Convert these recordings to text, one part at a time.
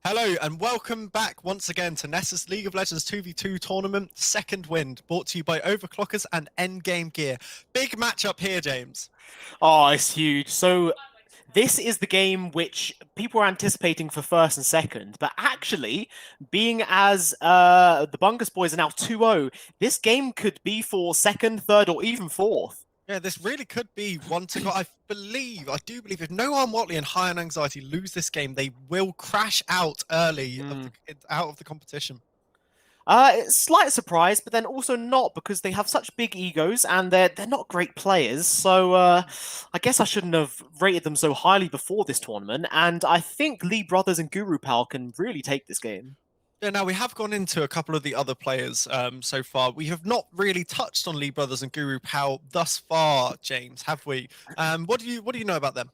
Hello and welcome back once again to NESA's League of Legends 2v2 tournament, Second Wind, brought to you by Overclockers and Endgame Gear. Big matchup here, James. Oh, it's huge. So this is the game which people are anticipating for first and second, but actually, being as the Bungus boys are now 2-0, this game could be for second, third, or even fourth. Yeah, this really could be one to go. I do believe if No Arm Watley and High on Anxiety lose this game, they will crash out early out of the competition. It's slight surprise, but then also not because they have such big egos and they're not great players. So I guess I shouldn't have rated them so highly before this tournament. And I think Lee Brothers and Guru Pal can really take this game. Yeah, now we have gone into a couple of the other players so far. We have not really touched on Lee Brothers and Guru Pal thus far, James, have we? What do you know about them?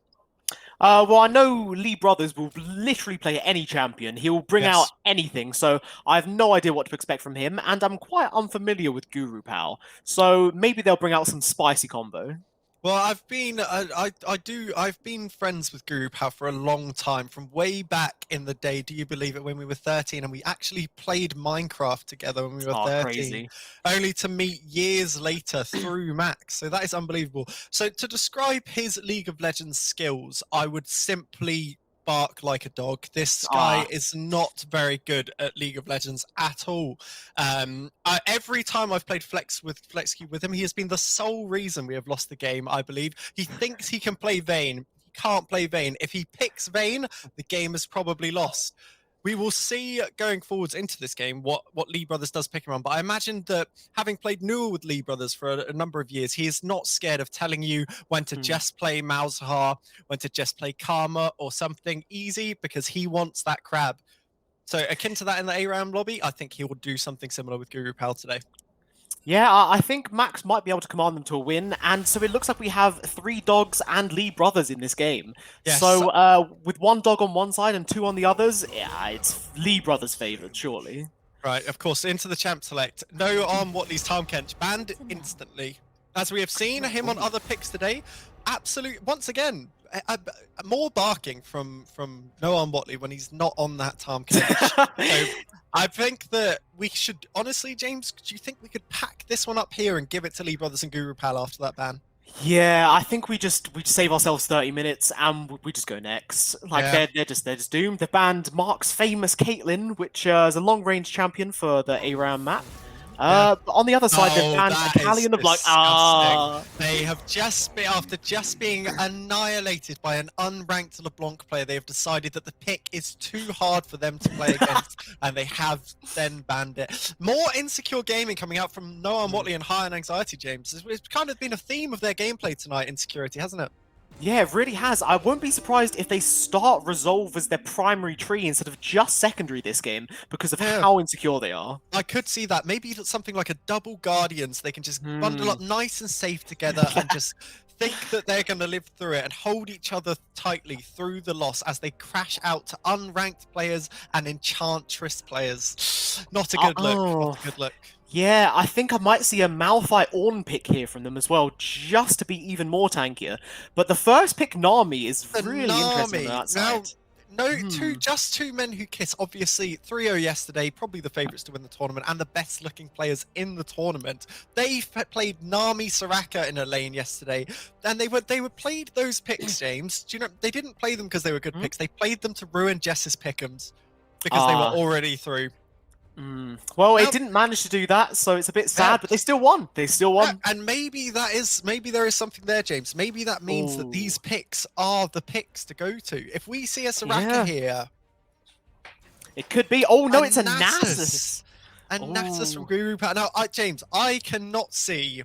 Well, I know Lee Brothers will literally play any champion. He will bring out anything, so I have no idea what to expect from him, and I'm quite unfamiliar with Guru Pal, so maybe they'll bring out some spicy combo. Well, I've been friends with Guru Pal for a long time, from way back in the day. Do you believe it? When we were 13, and we actually played Minecraft together when we were 13, crazy. only to meet years later through Max. So that is unbelievable. So to describe his League of Legends skills, I would simply bark like a dog. This guy is not very good at League of Legends at all. Every time I've played FlexQ with him, he has been the sole reason we have lost the game, I believe. He thinks he can play Vayne. He can't play Vayne. If he picks Vayne, the game is probably lost. We will see going forwards into this game what Lee Brothers does pick him on. But I imagine that having played Newell with Lee Brothers for a number of years, he is not scared of telling you when to just play Malzahar, when to just play Karma or something easy, because he wants that crab. So akin to that in the ARAM lobby, I think he will do something similar with Guru Pal today. Yeah, I think Max might be able to command them to a win, and so it looks like we have 3 dogs and Lee Brothers in this game. Yes. So with 1 dog on one side and 2 on the others, yeah, it's Lee Brothers' favourite, surely. Right, of course, into the champ select. No Arm Watley's Time Kench, banned instantly. As we have seen him on other picks today, once again, more barking from No Arm Watley when he's not on that Time Kench. So I think that we should, honestly, James, do you think we could pack this one up here and give it to Lee Brothers and Guru Pal after that ban? Yeah, I think we just save ourselves 30 minutes and we just go next. Like they're just doomed. They banned Mark's famous Caitlyn, which is a long range champion for the ARAM map. On the other side, they've banned Italian of They have after just being annihilated by an unranked LeBlanc player, they have decided that the pick is too hard for them to play against, and they have then banned it. More insecure gaming coming out from No Arm Watley and High on Anxiety, James. It's kind of been a theme of their gameplay tonight, insecurity, hasn't it? Yeah, it really has. I won't be surprised if they start Resolve as their primary tree instead of just secondary this game because of how insecure they are. I could see that. Maybe something like a double Guardian so they can just bundle up nice and safe together and just think that they're going to live through it and hold each other tightly through the loss as they crash out to unranked players and Enchantress players. Not a good look. Not a good look. Yeah, I think I might see a Malphite Ornn pick here from them as well, just to be even more tankier. But the first pick, Nami, is really interesting on that side. No, just 2 men who kiss. Obviously, 3-0 yesterday, probably the favourites to win the tournament and the best looking players in the tournament. They played Nami Soraka in a lane yesterday, and they played those picks, James. Do you know, they didn't play them because they were good picks. They played them to ruin Jess's pick'ems because they were already through. Well, it didn't manage to do that, so it's a bit sad, but they still won. They still won. And maybe there is something there, James. Maybe that means that these picks are the picks to go to. If we see a Soraka here, it could be. Oh no, it's a Nasus. And Nasus from Guru Pal. Now, James, I cannot see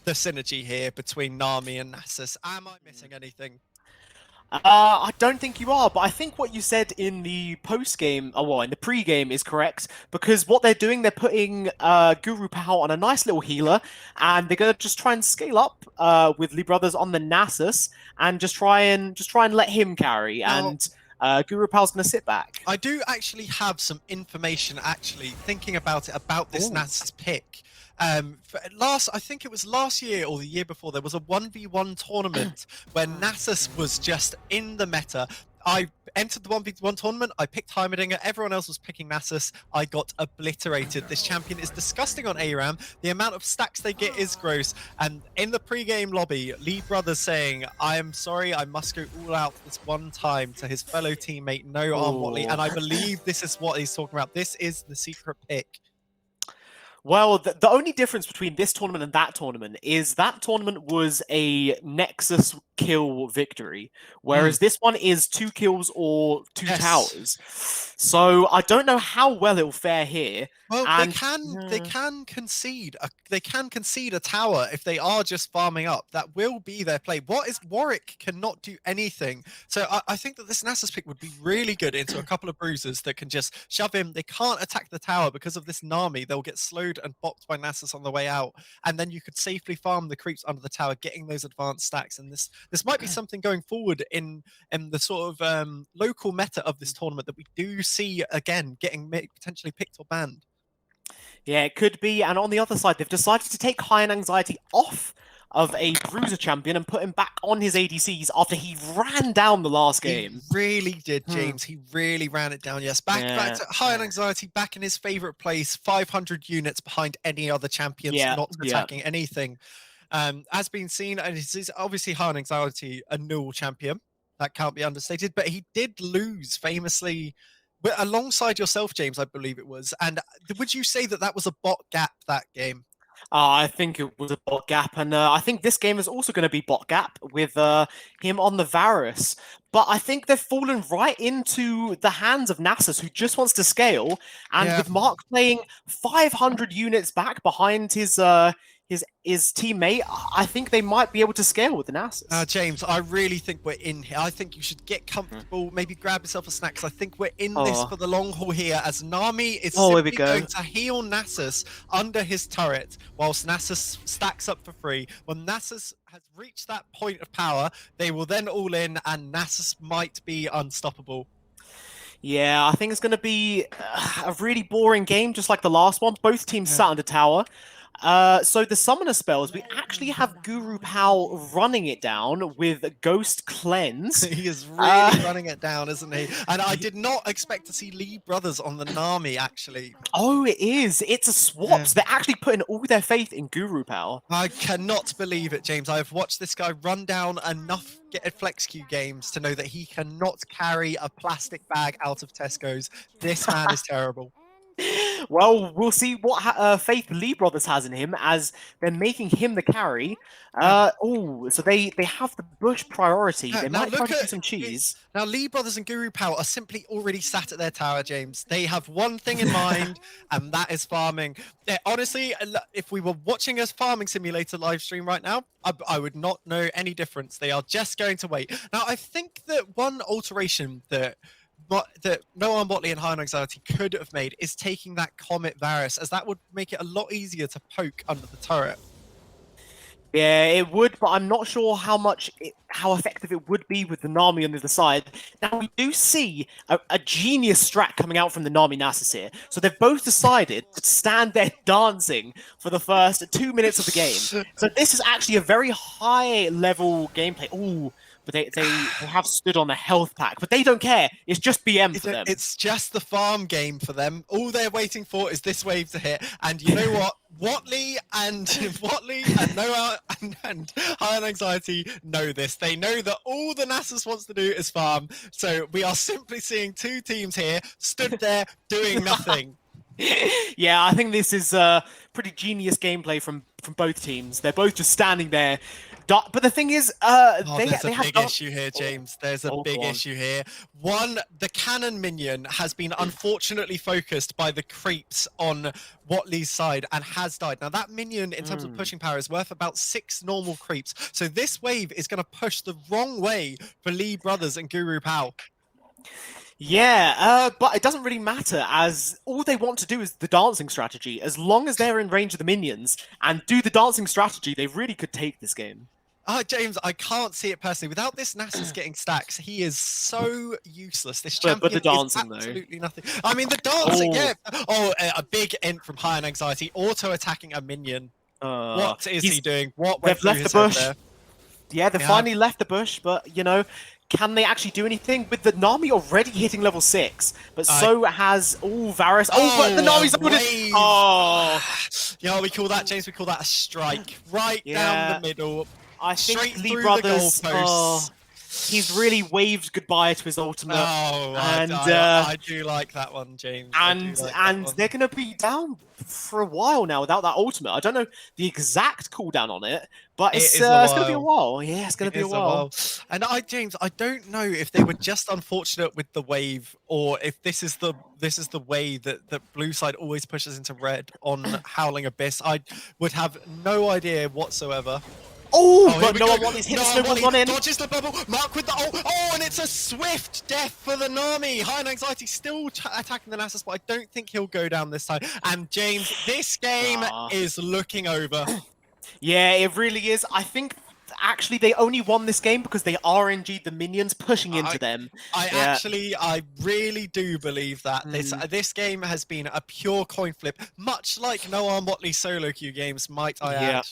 the synergy here between Nami and Nasus. Am I missing anything? I don't think you are, but I think what you said in the post-game, in the pre-game is correct, because what they're doing, they're putting Guru Pal on a nice little healer, and they're going to just try and scale up with Lee Brothers on the Nasus, and just try and let him carry, and Guru Pal's going to sit back. I do actually have some information, thinking about it, about this Nasus pick. I think it was last year or the year before, there was a 1v1 tournament where Nasus was just in the meta. I entered the 1v1 tournament. I picked Heimerdinger. Everyone else was picking Nasus. I got obliterated. This champion is disgusting on ARAM. The amount of stacks they get is gross. And in the pre-game lobby, Lee Brothers saying, "I am sorry, I must go all out this one time," to his fellow teammate No Arm Watley. And I believe this is what he's talking about. This is the secret pick. Well, the only difference between this tournament and that tournament is that tournament was a Nexus kill victory, whereas this one is 2 kills or 2 towers. So I don't know how well it'll fare here. Well, they can concede a tower if they are just farming up. That will be their play. What is Warwick cannot do anything. So I think that this Nasus pick would be really good into a couple of bruisers that can just shove him. They can't attack the tower because of this Nami. They'll get slowed and bopped by Nasus on the way out, and then you could safely farm the creeps under the tower, getting those advanced stacks. And this might be something going forward in the sort of local meta of this tournament that we do see again getting potentially picked or banned. Yeah, it could be. And on the other side, they've decided to take High Anxiety off of a bruiser champion and put him back on his ADCs after he ran down the last game. He really did, James. He really ran it down. Yes, back to High Anxiety, back in his favorite place, 500 units behind any other champions, not attacking anything. As been seen, and this is obviously High Anxiety, a null champion. That can't be understated, but he did lose famously alongside yourself, James, I believe it was. And would you say that that was a bot gap, that game? I think it was a bot gap, and I think this game is also going to be bot gap with him on the Varus. But I think they've fallen right into the hands of Nasus, who just wants to scale. And with Mark playing 500 units back behind his teammate, I think they might be able to scale with the Nasus. James, I really think we're in here. I think you should get comfortable, maybe grab yourself a snack, because I think we're in this for the long haul here, as Nami is simply going to heal Nasus under his turret, whilst Nasus stacks up for free. When Nasus has reached that point of power, they will then all in, and Nasus might be unstoppable. Yeah, I think it's going to be a really boring game, just like the last one. Both teams sat under tower. So the summoner spells, we actually have Guru Pal running it down with Ghost Cleanse. He is really running it down, isn't he? And I did not expect to see Lee Brothers on the Nami, actually. Oh, it is. It's a swap. So they're actually putting all their faith in Guru Pal. I cannot believe it, James. I've watched this guy run down enough Flex Q games to know that he cannot carry a plastic bag out of Tesco's. This man is terrible. Well, we'll see what faith Lee Brothers has in him, as they're making him the carry. So they have the bush priority. They might try to do some cheese. Now, Lee Brothers and Guru Pal are simply already sat at their tower, James. They have one thing in mind, and that is farming. Honestly, if we were watching a farming simulator live stream right now, I would not know any difference. They are just going to wait. Now, I think that one alteration that No Arm Watley and High Anxiety could have made is taking that Comet Varus, as that would make it a lot easier to poke under the turret. Yeah, it would, but I'm not sure how effective it would be with the Nami on the other side. Now, we do see a genius strat coming out from the Nami Nasus here. So they've both decided to stand there dancing for the first 2 minutes of the game. So this is actually a very high-level gameplay. Ooh. But they have stood on the health pack, but they don't care. It's just BM for them. It's just the farm game for them. All they're waiting for is this wave to hit. And you know what? Watley and Noah and High Anxiety know this. They know that all the Nasus wants to do is farm. So we are simply seeing two teams here stood there doing nothing. Yeah, I think this is pretty genius gameplay from both teams. They're both just standing there. But the thing is, there's a big issue here, James. There's a big issue here. One, the cannon minion has been unfortunately focused by the creeps on Watley's side and has died. Now, that minion, in terms of pushing power, is worth about 6 normal creeps. So this wave is going to push the wrong way for Lee Brothers and Guru Pal. Yeah, but it doesn't really matter, as all they want to do is the dancing strategy. As long as they're in range of the minions and do the dancing strategy, they really could take this game. James, I can't see it personally. Without this Nasus getting stacks, he is so useless. This champion but the dancing, is absolutely nothing. I mean, the dancing, a big int from High Anxiety, auto-attacking a minion. What is he doing? What went through his head there? Yeah, they finally left the bush, but, you know, can they actually do anything? With the Nami already hitting level 6, but so has Varus. Oh, but the Nami's avoided. Wave. Oh, Yeah, we call that, James, we call that a strike. Right down yeah. the middle. I think Straight Lee through Brothers, the goalposts. he's really waved goodbye to his ultimate. Oh, and I do like that one, James. and they're going to be down for a while now without that ultimate. I don't know the exact cooldown on it, but it's going to be a while. Yeah, it's going to be a while. And James, I don't know if they were just unfortunate with the wave, or if this is the way that blue side always pushes into red on Howling Abyss. I would have no idea whatsoever. Oh, but no one wants hit the snowball one in. Dodges the bubble. Mark with the and it's a swift death for the Nami. High on Anxiety still attacking the Nasus, but I don't think he'll go down this time. And James, this game is looking over. Yeah, it really is. I think actually they only won this game because they RNG'd the minions pushing into them. I really do believe that. This game has been a pure coin flip, much like Noah Motley's solo queue games, might I add.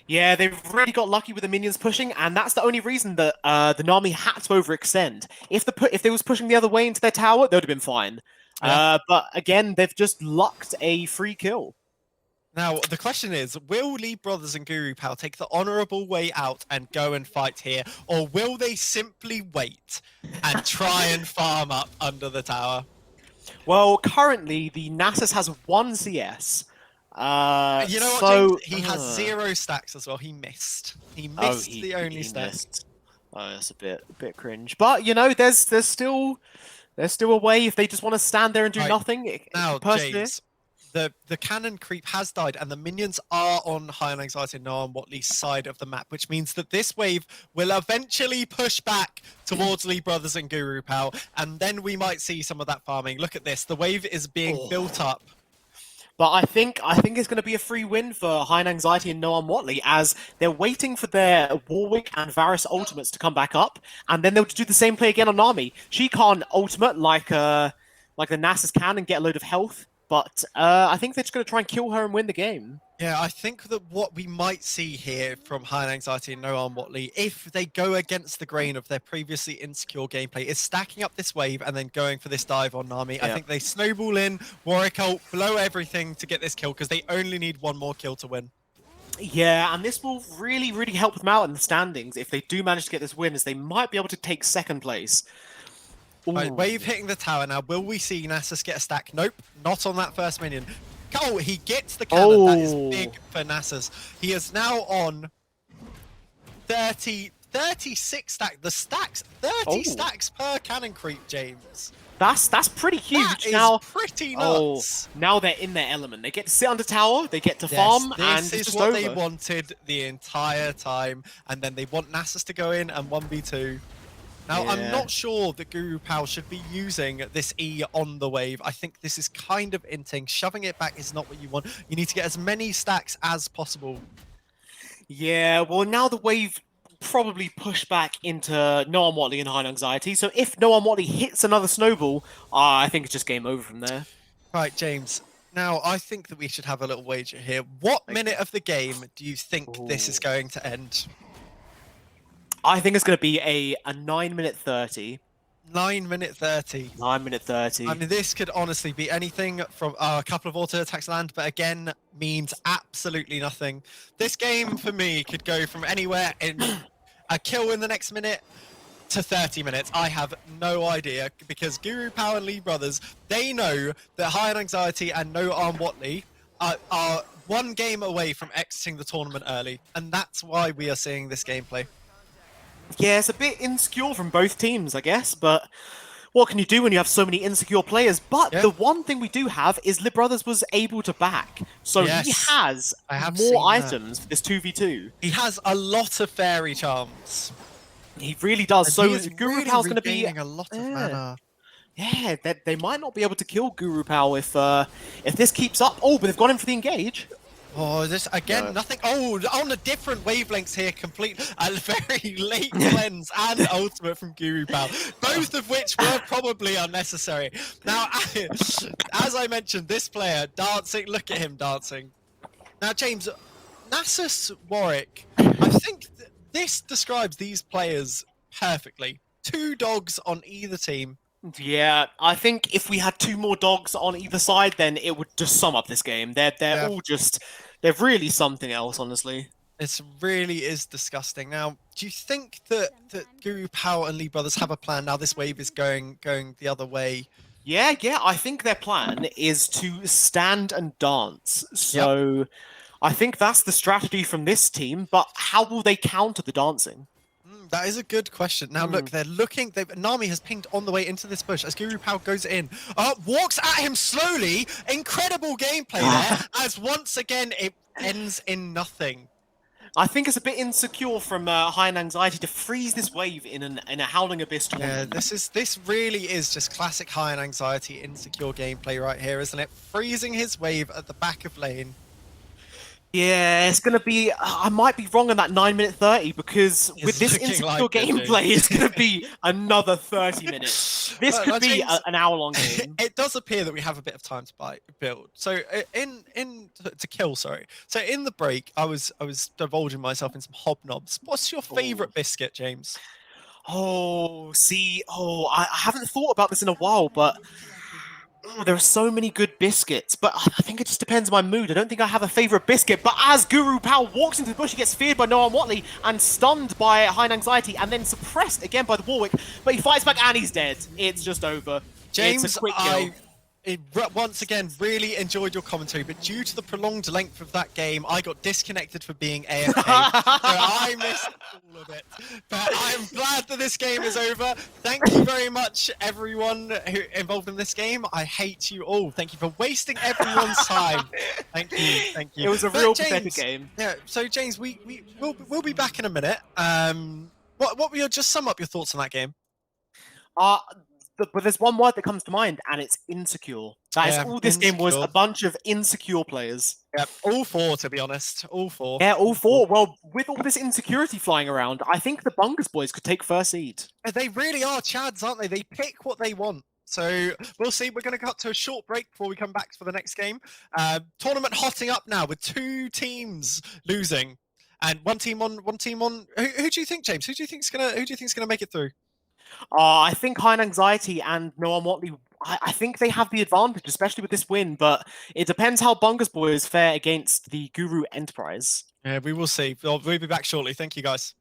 Yeah, they've really got lucky with the minions pushing, and that's the only reason that the Nami had to overextend. If they was pushing the other way into their tower, they would have been fine. Yeah. But again, they've just lucked a free kill. Now, the question is, will Lee Brothers and Guru Pal take the honourable way out and go and fight here, or will they simply wait and try and farm up under the tower? Well, currently, the Nasus has 1 CS. You know what, James? He has 0 stacks as well. He missed. He missed the only stack. Oh, that's a bit cringe. But you know, there's still a way if they just want to stand there and do nothing. Now, James, the cannon creep has died, and the minions are on High on Anxiety and Noah Watley's side of the map, which means that this wave will eventually push back towards Lee Brothers and Guru Pal, and then we might see some of that farming. Look at this. The wave is being built up. But I think it's going to be a free win for High on Anxiety and Noam Watley, as they're waiting for their Warwick and Varus ultimates to come back up, and then they'll do the same play again on Nami. She can't ultimate like the Nasus can and get a load of health, but I think they're just going to try and kill her and win the game. Yeah, I think that what we might see here from High on Anxiety and Noam Watley, if they go against the grain of their previously insecure gameplay, is stacking up this wave and then going for this dive on Nami. Yeah. I think they snowball in, Warwick ult, blow everything to get this kill, because they only need 1 more kill to win. Yeah, and this will really, really help them out in the standings if they do manage to get this win, as they might be able to take 2nd place. Right, wave hitting the tower now. Will we see Nasus get a stack? Nope, not on that first minion. Oh, he gets the cannon. That is big for Nasus. He is now on 36 stack. The stacks, 30 stacks per cannon creep, James. That's pretty huge. That is pretty nuts. Now they're in their element. They get to sit under tower, they get to farm, and this is what they wanted the entire time. And then they want Nasus to go in and 1v2. Now, I'm not sure that Guru Pal should be using this E on the wave. I think this is kind of inting. Shoving it back is not what you want. You need to get as many stacks as possible. Yeah, well, now the wave probably push back into Noam Watley and High on Anxiety. So if Noam Watley hits another snowball, I think it's just game over from there. Right, James. Now, I think that we should have a little wager here. What minute of the game do you think this is going to end? I think it's going to be a 9-minute 30. 9-minute 30. 9-minute 30. I mean, this could honestly be anything from a couple of auto attacks land, but again, means absolutely nothing. This game, for me, could go from anywhere in a kill in the next minute to 30 minutes. I have no idea, because Guru Pal and Lee Brothers, they know that High on Anxiety and No Arm Watley are 1 game away from exiting the tournament early, and that's why we are seeing this gameplay. Yeah, it's a bit insecure from both teams, I guess, but what can you do when you have so many insecure players? But the one thing we do have is Lib Brothers was able to back, so he has more items for this 2v2. He has a lot of fairy charms. He really does. And so Guru Pal's going to be a lot of mana. Yeah, they might not be able to kill Guru Pal if this keeps up. Oh, but they've got him for the engage. Oh, this again, nothing. Oh, on a different wavelengths here, complete a very late cleanse and ultimate from Guru Pal, both of which were probably unnecessary. Now, as I mentioned, this player dancing, look at him dancing. Now, James, Nasus Warwick, I think this describes these players perfectly. 2 dogs on either team. Yeah, I think if we had 2 more dogs on either side, then it would just sum up this game. They're all just they're really something else, honestly. It really is disgusting. Now, do you think that Guru Power and Lee Brothers have a plan now? This wave is going the other way. Yeah, I think their plan is to stand and dance. So I think that's the strategy from this team, but how will they counter the dancing? That is a good question. Now, look, they're looking. Nami has pinged on the way into this bush as Guru Pao goes in. Walks at him slowly. Incredible gameplay there, as once again it ends in nothing. I think it's a bit insecure from High and Anxiety to freeze this wave in a Howling Abyss tournament. Yeah, this really is just classic High and Anxiety insecure gameplay right here, isn't it? Freezing his wave at the back of lane. Yeah, it's going to be... I might be wrong on that 9-minute 30, because with this insecure gameplay, it's going to be another 30 minutes. This could be an hour-long game. It does appear that we have a bit of time to build. So to kill, sorry. So in the break, I was divulging myself in some hobnobs. What's your favourite biscuit, James? I haven't thought about this in a while, but... there are so many good biscuits, but I think it just depends on my mood. I don't think I have a favorite biscuit, but as Guru Pao walks into the bush, he gets feared by Noam Watley and stunned by High and Anxiety and then suppressed again by the Warwick, but he fights back and he's dead. It's just over. James, it's a quick kill. Once again, really enjoyed your commentary, but due to the prolonged length of that game, I got disconnected for being AFK, so I missed all of it. But I'm glad that this game is over. Thank you very much, everyone who involved in this game. I hate you all. Thank you for wasting everyone's time. Thank you. It was a real pathetic game. Yeah. So James, we'll be back in a minute. What were just sum up your thoughts on that game? But there's one word that comes to mind, and it's insecure. That is all this game was, a bunch of insecure players. Yep, all 4, to be honest. All 4. Yeah, all 4. Well, with all this insecurity flying around, I think the Bungus boys could take first seed. They really are Chads, aren't they? They pick what they want. So we'll see. We're going to cut to a short break before we come back for the next game. Tournament hotting up now with 2 teams losing. And one team on. Who do you think, James? Who do you think's gonna make it through? I think High and Anxiety and Noam Watley, I think they have the advantage, especially with this win, but it depends how Bungus boys fare against the Guru Enterprise. Yeah, we will see. We'll be back shortly. Thank you, guys.